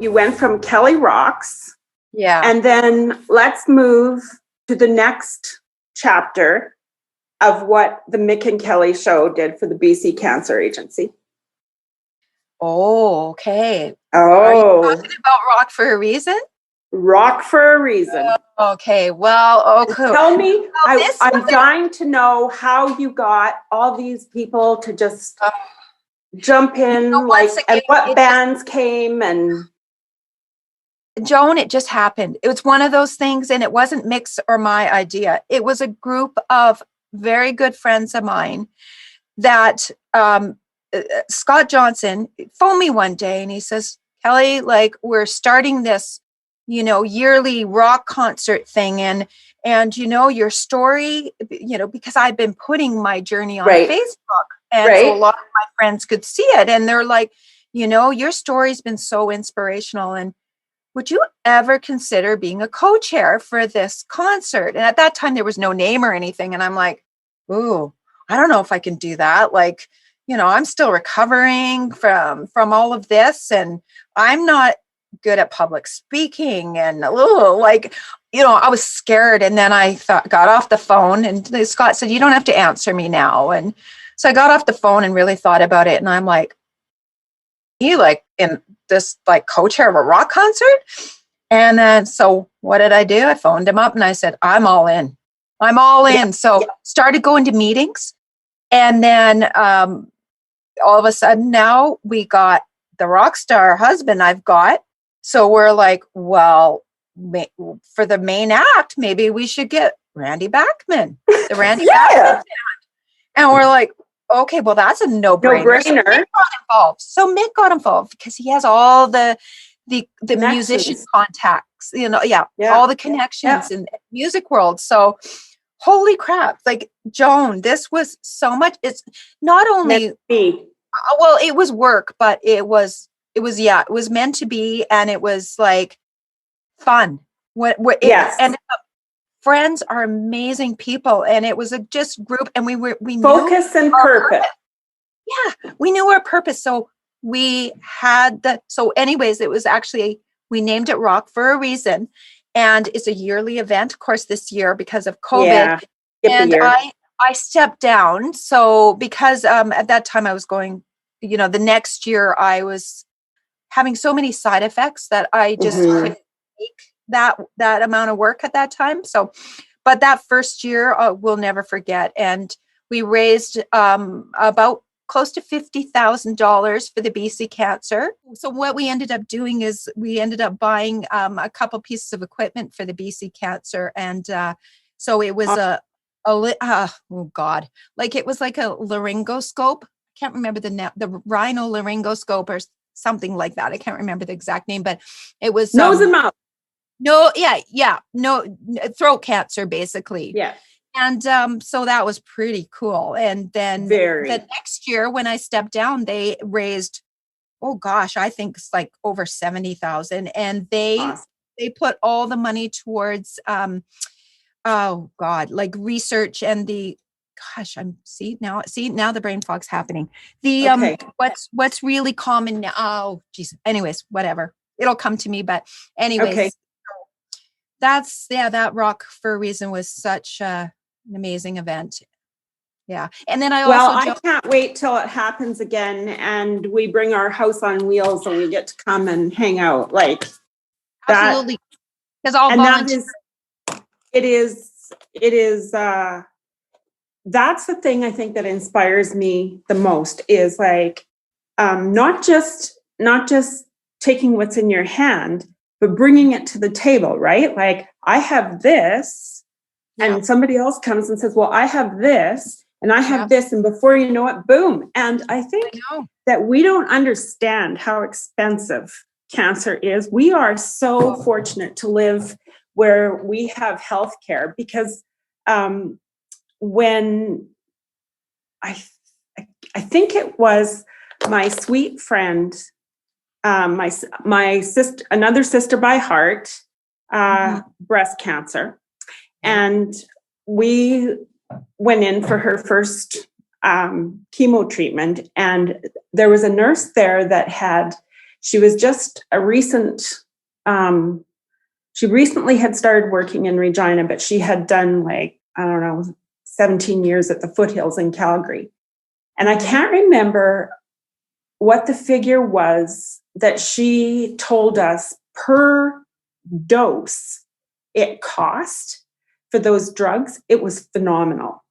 you went from Kelly Rocks. Yeah. And then let's move to the next chapter of what the Mick and Kelly show did for the BC Cancer Agency. Oh, okay. Oh. Are you talking about Rock for a Reason? Rock for a Reason. Okay. Well, okay. Tell me, I'm dying to know how you got all these people to just jump in, and what bands came and... Joan, it just happened. It was one of those things, and it wasn't Mick's or my idea. It was a group of very good friends of mine that Scott Johnson phoned me one day, and he says, Kelly, we're starting this, yearly rock concert thing, and your story, because I've been putting my journey on Facebook, and so a lot of my friends could see it, and they're like, your story's been so inspirational, and would you ever consider being a co-chair for this concert? And at that time, there was no name or anything. And I'm like, ooh, I don't know if I can do that. I'm still recovering from all of this. And I'm not good at public speaking. And I was scared. And then I got off the phone, and Scott said, you don't have to answer me now. And so I got off the phone and really thought about it. And I'm like, in this co-chair of a rock concert? And then, so what did I do? I phoned him up and I said, I'm all in. So started going to meetings. And then all of a sudden now we got the rock star husband I've got. So we're like, well, for the main act, maybe we should get Randy Bachman, the Randy Bachman band. And we're like, okay, well, that's a no-brainer. So Mick got involved because he has all the musician contacts, all the connections in the music world. So holy crap, Joan, this was so much. It's not only, well, it was work, but it was meant to be. And it was fun. Ended up, friends are amazing people, and it was a just group, and we focus and purpose. Yeah, we knew our purpose. So we had anyways, it was actually, we named it Rock for a reason, and it's a yearly event. Of course, this year because of COVID, and I stepped down. So because at that time I was going, the next year I was having so many side effects that I just couldn't take that amount of work at that time. So, but that first year we'll never forget. And we raised about close to $50,000 for the BC Cancer. So what we ended up doing is we ended up buying a couple pieces of equipment for the BC Cancer. And so it was it was like a laryngoscope. I can't remember the rhino-laryngoscope or something like that. I can't remember the exact name, but it was nose and mouth. No, throat cancer, basically. Yeah. And so that was pretty cool. And then the next year when I stepped down, they raised, I think it's over 70,000. And they put all the money towards, research and now the brain fog's happening. What's really common now? Oh, geez. Anyways, whatever. It'll come to me. But anyways, that Rock for a Reason was such an amazing event. Yeah. And then I can't wait till it happens again and we bring our house on wheels and we get to come and hang out absolutely. Because all volunteer. It is that's the thing I think that inspires me the most is not just taking what's in your hand, but bringing it to the table, right? I have this and somebody else comes and says, well, I have this and I have this. And before you know it, boom. And I think that we don't understand how expensive cancer is. We are so fortunate to live where we have healthcare because when I think it was my sweet friend, my sister, another sister by heart, breast cancer. And we went in for her first chemo treatment. And there was a nurse there that she was just she recently had started working in Regina, but she had done like, I don't know, 17 years at the foothills in Calgary. And I can't remember what the figure was that she told us per dose it cost for those drugs. It was phenomenal.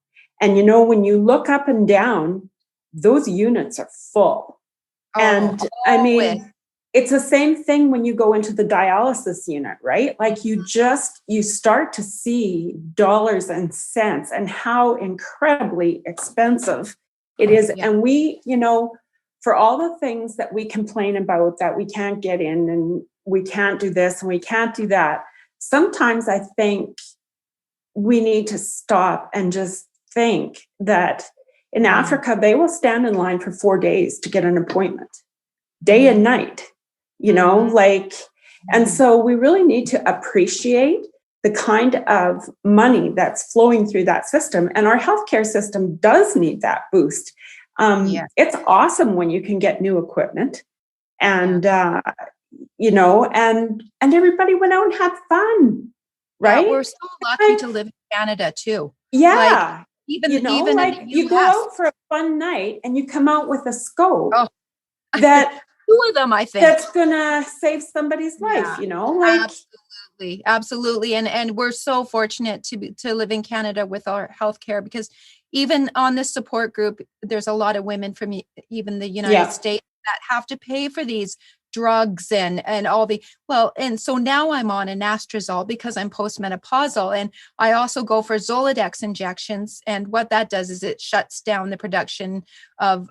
And, when you look up and down, those units are full. I mean, it's the same thing when you go into the dialysis unit, right? Like you start to see dollars and cents and how incredibly expensive it is. Yeah. And we, for all the things that we complain about that we can't get in and we can't do this and we can't do that, sometimes I think we need to stop and just think that in Africa, they will stand in line for 4 days to get an appointment, day and night, and so we really need to appreciate the kind of money that's flowing through that system. And our healthcare system does need that boost. It's awesome when you can get new equipment and, and everybody went out and had fun, right? Yeah, we're so lucky to live in Canada too. Yeah. Even you go out for a fun night and you come out with a scope that 2 of them, I think, that's gonna save somebody's life. Absolutely. And we're so fortunate to live in Canada with our healthcare, because even on this support group, there's a lot of women from even the United States that have to pay for these drugs and all and so now I'm on anastrozole because I'm postmenopausal, and I also go for Zoladex injections, and what that does is it shuts down the production of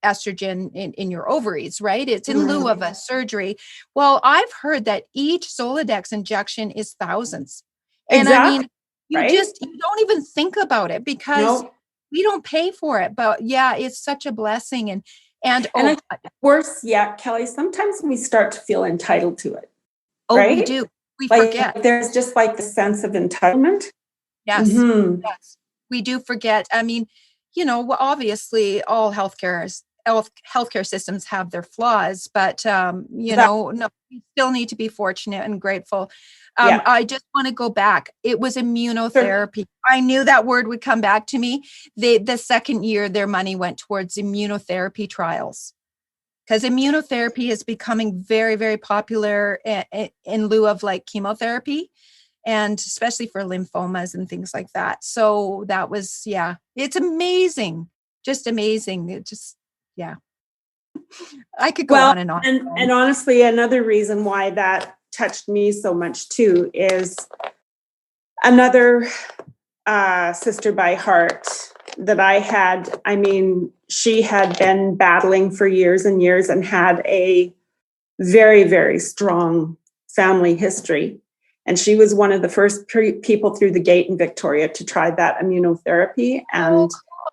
estrogen in your ovaries, right? It's in lieu of a surgery. Well, I've heard that each Zoladex injection is thousands. And exactly. I mean, you don't even think about it because we don't pay for it, but it's such a blessing. And worse yet, Kelly, sometimes we start to feel entitled to it. We do. We forget. There's just like the sense of entitlement. Yes. Yes. We do forget. I mean, obviously all healthcare systems have their flaws, but, no, we still need to be fortunate and grateful. I just want to go back. It was immunotherapy. Sure. I knew that word would come back to me. The second year, their money went towards immunotherapy trials, because immunotherapy is becoming very, very popular in lieu of like chemotherapy, and especially for lymphomas and things like that. So that was, it's amazing. Just amazing. It just, I could go on and on. And honestly, another reason why that touched me so much too is another sister by heart that I had. I mean, she had been battling for years and years and had a very, very strong family history. And she was one of the first people through the gate in Victoria to try that immunotherapy. And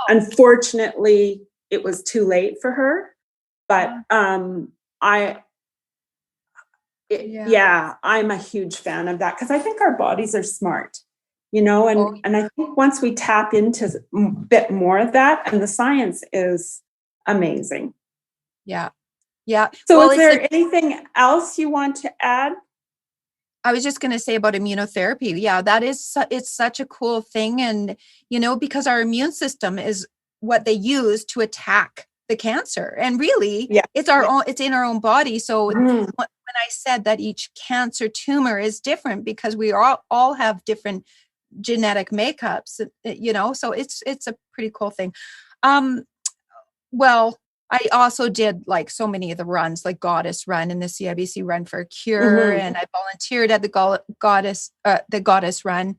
unfortunately, it was too late for her. But I'm a huge fan of that, because I think our bodies are smart, and I think once we tap into a bit more of that, and the science is amazing. Yeah. So is there anything else you want to add? I was just going to say about immunotherapy. Yeah, it's such a cool thing. And, because our immune system is what they use to attack the cancer. And really, it's it's in our own body. So when I said that each cancer tumor is different, because we all have different genetic makeups, so it's a pretty cool thing. Well, I also did like so many of the runs, like Goddess Run and the CIBC Run for a Cure. And I volunteered at the Goddess Run.